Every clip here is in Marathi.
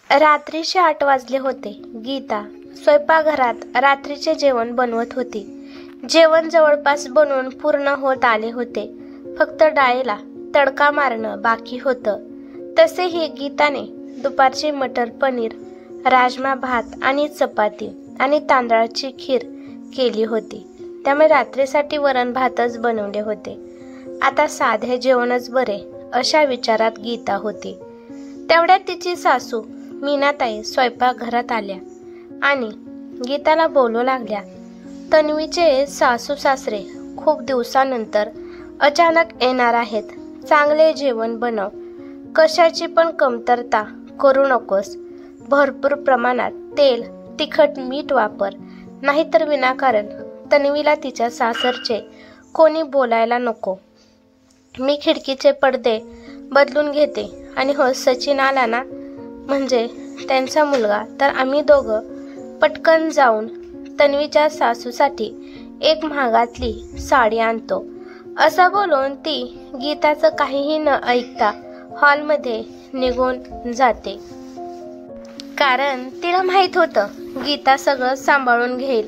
रात्रीचे 8 वाजले होते. गीता स्वयंपाकघरात रात्रीचे जेवण बनवत होती. जेवण जवळपास बनवून पूर्ण होत आले होते. फक्त डाळीला तडका मारणं बाकी होतं. तसेही गीताने दुपारची मटर पनीर, राजमा भात आणि चपाती आणि तांदळाची खीर केली होती. त्यामुळे रात्रीसाठी वरण भातच बनवले होते. आता साधे जेवणच बरे अशा विचारात गीता होती. तेवढ्यात तिची सासू मीनाताई स्वयंपाकघरात आल्या आणि गीताला बोलू लागल्या. तन्वीचे सासू सासरे खूप दिवसानंतर अचानक येणार आहेत. चांगले जेवण बनव, कशाची पण कमतरता करू नकोस. भरपूर प्रमाणात तेल, तिखट, मीठ वापर, नाहीतर विनाकारण तन्वीला तिच्या सासरचे कोणी बोलायला नको. मी खिडकीचे पडदे बदलून घेते आणि हो सचिन आला ना, म्हणजे त्यांचा मुलगा, तर आम्ही दोघं पटकन जाऊन तन्वीच्या सासूसाठी एक महागातली साडी आणतो. असं बोलून ती गीताचं काहीही न ऐकता हॉलमध्ये निघून जाते. कारण तिला माहीत होतं गीता सगळं सांभाळून घेईल.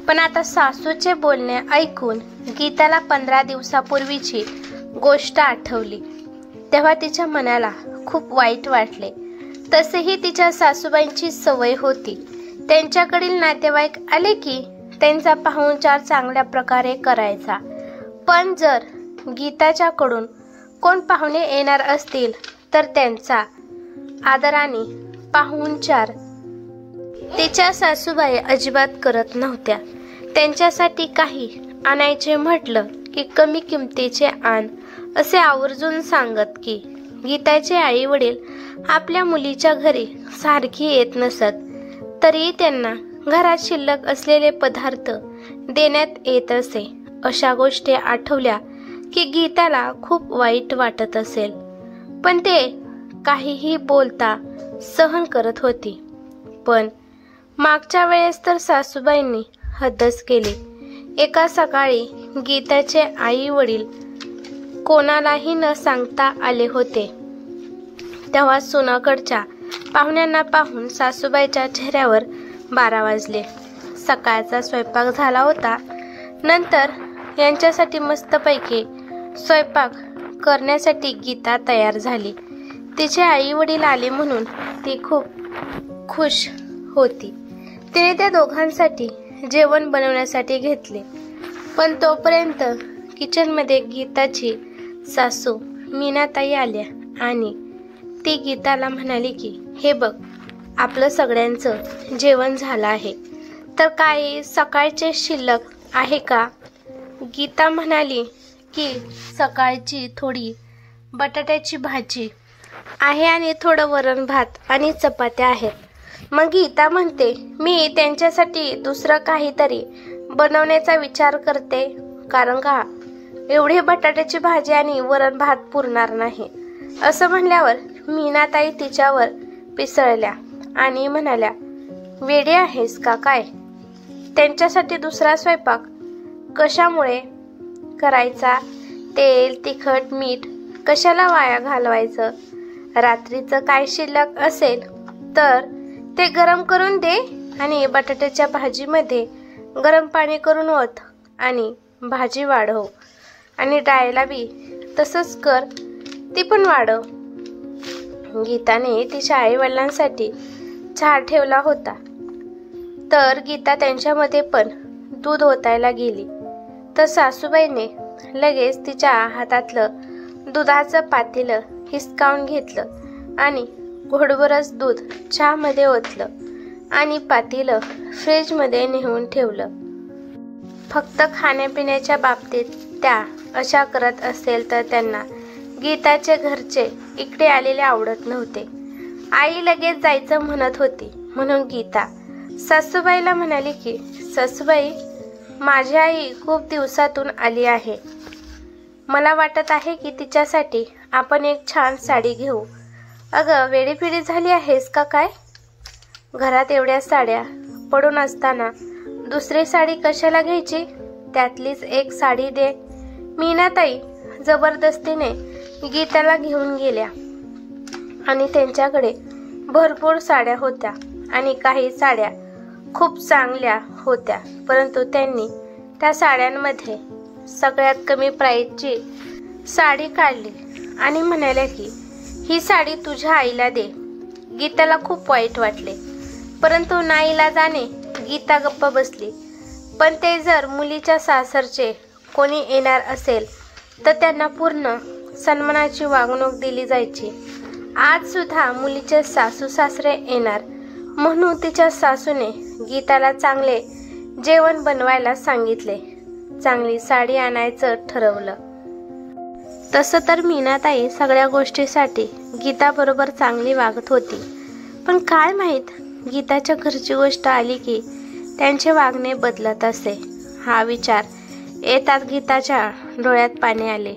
पण आता सासूचे बोलणे ऐकून गीताला 15 दिवसापूर्वीची गोष्ट आठवली. तेव्हा तिच्या मनाला खूप वाईट वाटले. तसेही तिच्या सासूबाईंची सवय होती, त्यांच्याकडील नातेवाईक आले की त्यांचा पाहुणचार चांगल्या प्रकारे करायचा. पण जर गीताच्याकडून कोण पाहुणे येणार असतील तर त्यांचा आदराने पाहुणचार तिच्या सासूबाई अजिबात करत नव्हत्या. त्यांच्यासाठी काही आणायचे म्हटलं की कमी किमतीचे आण असे आवर्जून सांगत की गीताचे आई वडील आपल्या मुलीच्या घरी सारखी येत नसत, तरी त्यांना घरात शिल्लक असलेले पदार्थ देण्यात येत असे. अशा गोष्टी आठवल्या की गीताला खूप वाईट वाटत असेल, पण ते काहीही बोलता सहन करत होती. पण मागच्या वेळेस तर सासूबाईंनी हद्दच केली. एका सकाळी गीताचे आई वडील कोणालाही न सांगता आले होते. तेव्हा सुनाकडच्या पाहुण्यांना पाहून सासूबाईच्या चेहऱ्यावर 12 वाजले. सकाळचा स्वयंपाक झाला होता. नंतर यांच्यासाठी मस्तपैकी स्वयंपाक करण्यासाठी गीता तयार झाली. तिचे आई वडील आले म्हणून ती खूप खुश होती. तिने त्या दोघांसाठी जेवण बनवण्यासाठी घेतले. पण तोपर्यंत किचनमध्ये गीताची सासू मीनाताई आल्या आणि ती गीताला म्हणाली की हे बघ, आपलं सगळ्यांचं जेवण झालं आहे, तर काही सकाळचे शिल्लक आहे का? गीता म्हणाली की सकाळची थोडी बटाट्याची भाजी आहे आणि थोडं वरण भात आणि चपात्या आहेत. मग गीता म्हणते, मी त्यांच्यासाठी दुसरं काहीतरी बनवण्याचा विचार करते, कारण का एवढी बटाट्याची भाजी आणि वरण भात पुरणार नाही. असं म्हणल्यावर मीनाताई तिच्यावर पिसळल्या आणि म्हणाल्या, वेडी आहेस का काय? त्यांच्यासाठी दुसरा स्वयंपाक कशामुळे करायचा? तेल, तिखट, मीठ कशाला वाया घालवायचं? रात्रीचं काय शिल्लक असेल तर ते गरम करून दे आणि बटाट्याच्या भाजीमध्ये गरम पाणी करून ओत आणि भाजी वाढव आणि डाळीला बी तसंच कर, ती पण वाढव. गीताने तिच्या आई वडिलांसाठी चहा ठेवला होता, तर गीता त्यांच्यामध्ये पण दूध ओतायला गेली तर सासूबाईने लगेच तिच्या हातातलं दुधाचं पातेलं हिसकावून घेतलं आणि घोडभरच दूध चहामध्ये ओतलं आणि पातेलं फ्रीजमध्ये नेऊन ठेवलं. फक्त खाण्यापिण्याच्या बाबतीत त्या अशा करत असेल तर त्यांना गीताचे घरचे इकडे आलेले आवडत नव्हते. आई लगेच जायचं म्हणत होती, म्हणून गीता सासूबाईला म्हणाली की सासूबाई, माझी आई खूप दिवसातून आली आहे. मला वाटत आहे की तिच्यासाठी आपण एक छान साडी घेऊ. अगं, वेडीपिडी झाली आहेस का काय? घरात एवढ्या साड्या पडून असताना दुसरी साडी कशाला घ्यायची? त्यातलीच एक साडी दे. मीनाताई जबरदस्तीने गीताला घेऊन गेल्या आणि त्यांच्याकडे भरपूर साड्या होत्या आणि काही साड्या खूप चांगल्या होत्या, परंतु त्यांनी त्या साड्यांमध्ये सगळ्यात कमी प्राईसची साडी काढली आणि म्हणाल्या की ही साडी तुझ्या आईला दे. गीताला खूप वाईट वाटले, परंतु नाईलाजाने गीता गप्प बसली. पण ते जर मुलीच्या सासरचे कोणी येणार असेल तर त्यांना पूर्ण सन्मानाची वागणूक दिली जायची. आज सुद्धा मुलीचे सासू सासरे येणार म्हणून तिच्या सासूने गीताला चांगले जेवण बनवायला सांगितले, चांगली साडी आणायचं ठरवलं. तसं तर मीनाताई सगळ्या गोष्टीसाठी गीताबरोबर चांगली वागत होती, पण काय माहीत गीताच्या घरची गोष्ट आली की त्यांचे वागणे बदलत असे. हा विचार येतात गीताच्या डोळ्यात पाणी आले.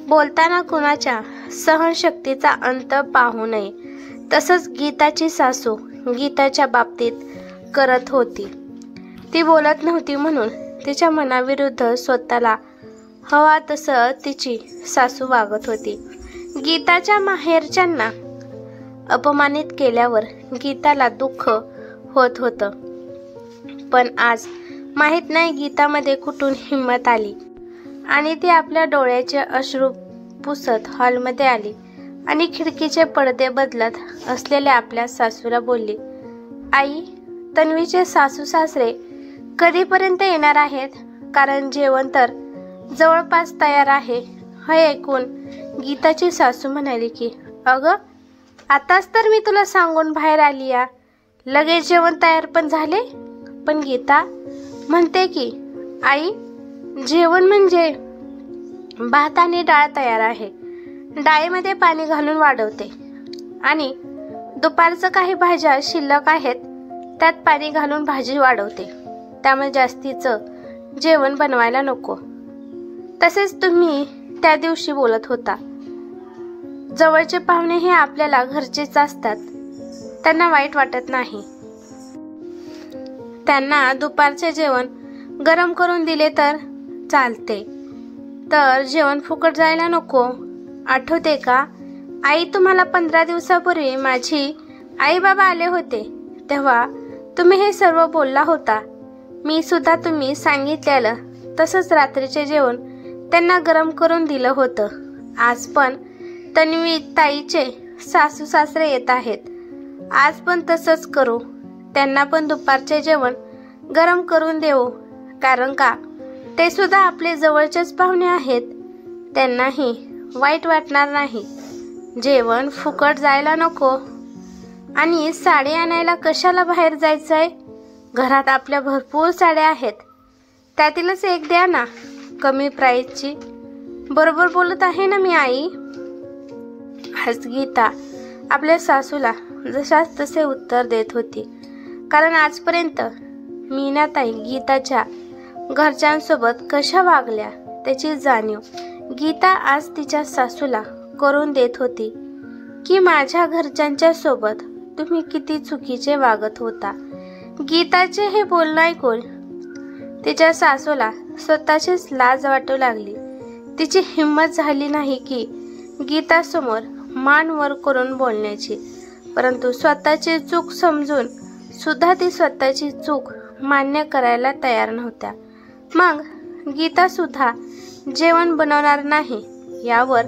बोलताना कुणाच्या सहनशक्तीचा अंत पाहू नये, तसंच गीताची सासू गीताच्या बाबतीत करत होती. ती बोलत नव्हती म्हणून तिच्या मनाविरुद्ध स्वतःला हवा तसं तिची सासू वागत होती. गीताच्या माहेरच्यांना अपमानित केल्यावर गीताला दुःख होत होतं, पण आज माहीत नाही गीतामध्ये कुठून हिंमत आली आणि ती आपल्या डोळ्याचे अश्रू पुसत हॉलमध्ये आली आणि खिडकीचे पडदे बदलत असलेल्या आपल्या सासूला बोलली, आई, तन्वीचे सासू सासरे कधीपर्यंत येणार आहेत? कारण जेवण तर जवळपास तयार आहे. हे ऐकून गीताची सासू म्हणाली की अगं, आताच तर मी तुला सांगून बाहेर आली या, लगेच जेवण तयार पण झाले? पण गीता म्हणते की आई, जेवण म्हणजे भात आणि डाळ तयार आहे, डाळीमध्ये पाणी घालून वाढवते आणि दुपारचं काही भाज्या शिल्लक आहेत त्यात पाणी घालून भाजी वाढवते, त्यामुळे जास्तीचं जेवण बनवायला नको. तसेच तुम्ही त्या दिवशी बोलत होता, जवळचे पाहुणे हे आपल्याला घरचेच असतात, त्यांना वाईट वाटत नाही. त्यांना दुपारचे जेवण गरम करून दिले तर चालते, तर जेवण फुकट जायला नको. आठवते का आई, तुम्हाला 15 दिवसापूर्वी माझी आई बाबा आले होते तेव्हा तुम्ही हे सर्व बोलला होता. मी सुद्धा तुम्ही सांगितलेलं तसंच रात्रीचे जेवण त्यांना गरम करून दिलं होतं. आज पण तन्वी ताईचे सासू सासरे येत आहेत, आज पण तसंच करू. त्यांना पण दुपारचे जेवण गरम करून देऊ, कारण का ते सुद्धा आपले जवळचेच पाहुणे आहेत, त्यांनाही वाईट वाटणार नाही. जेवण फुकट जायला नको. आणि साडी आणायला कशाला बाहेर जायचंय? घरात आपल्या भरपूर साड्या आहेत, त्यातीलच एक द्या ना, कमी प्राईसची. बरोबर बोलत आहे ना मी आई? आज गीता आपल्या सासूला जशाच तसे उत्तर देत होती, कारण आजपर्यंत मीनाताई गीताच्या घरच्यांसोबत कशा वागल्या त्याची जाणीव गीता आज तिच्या सासूला करून देत होती की माझ्या घरच्यांच्या सोबत तुम्ही किती चुकीचे वागत होता. गीताचे हे बोलणं ऐकून तिच्या सासूला स्वतःचीच लाज वाटू लागली. तिची हिंमत झाली नाही की गीतासमोर मान वर करून बोलण्याची, परंतु स्वतःची चूक समजून सुद्धा ती स्वतःची चूक मान्य करायला तयार नव्हत्या. मग गीता सुद्धा जेवण बनवणार नाही यावर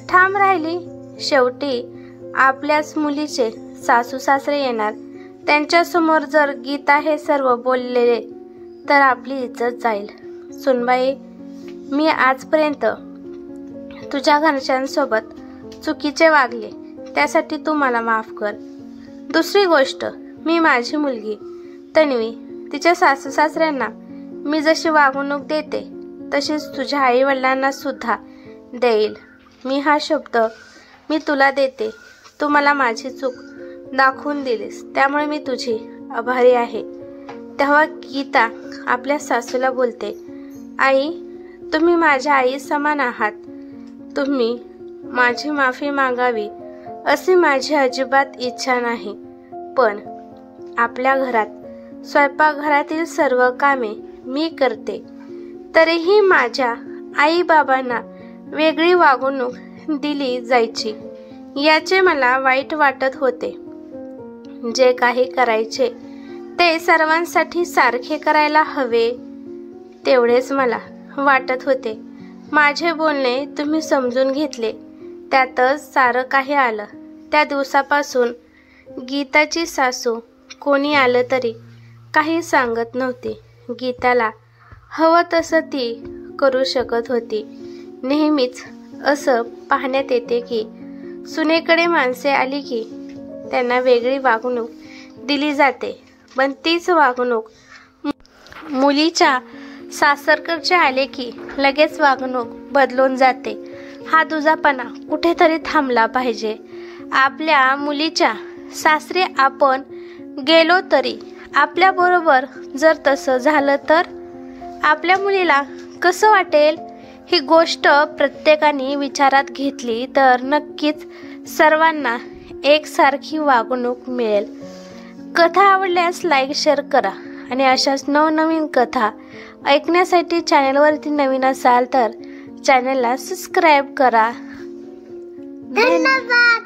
ठाम राहिली. शेवटी आपल्याच मुलीचे सासू सासरे येणार, त्यांच्यासमोर जर गीता हे सर्व बोललेले तर आपली इज्जत जाईल. सुनबाई, मी आजपर्यंत तुझ्या घरच्यांसोबत चुकीचे वागले, त्यासाठी तू मला माफ कर. दुसरी गोष्ट, मी माझी मुलगी तन्वी तिच्या सासू सासऱ्यांना मी जशी वागणूक देते तशीच तुझ्या आई वडिलांना सुद्धा देईल. मी हा शब्द मी तुला देते. तू मला माझी चूक दाखवून दिलीस, त्यामुळे मी तुझी आभारी आहे. तेव्हा गीता आपल्या सासूला बोलते, आई, तुम्ही माझ्या आई समान आहात, तुम्ही माझी माफी मागावी अशी माझी अजिबात इच्छा नाही. पण आपल्या घरात स्वयंपाकघरातील सर्व कामे मी करते, तरीही माझ्या आई बाबांना वेगळी वागणूक दिली जायची याचे मला वाईट वाटत होते. जे काही करायचे ते सर्वांसाठी सारखे करायला हवे तेवढेच मला वाटत होते. माझे बोलणे तुम्ही समजून घेतले, त्यातच सारं काही आलं. त्या दिवसापासून गीताची सासू कोणी आलं तरी काही सांगत नव्हती. गीताला हवं तसं ती करू शकत होती. नेहमीच असं पाहण्यात येते की सुनेकडे माणसे आली की त्यांना वेगळी वागणूक दिली जाते, पण तीच वागणूक मुलीच्या सासरकडचे आले की लगेच वागणूक बदलून जाते. हा दुजापणा कुठेतरी थांबला पाहिजे. आपल्या मुलीच्या सासरी आपण गेलो तरी आपल्याबरोबर जर तसं झालं तर आपल्या मुलीला कसं वाटेल? ही गोष्ट प्रत्येकाने विचारात घेतली तर नक्कीच सर्वांना एकसारखी वागणूक मिळेल. कथा आवडल्यास लाईक शेअर करा आणि अशाच नवनवीन कथा ऐकण्यासाठी चॅनलवरती नवीन असाल तर चॅनलला सबस्क्राईब करा. धन्यवाद.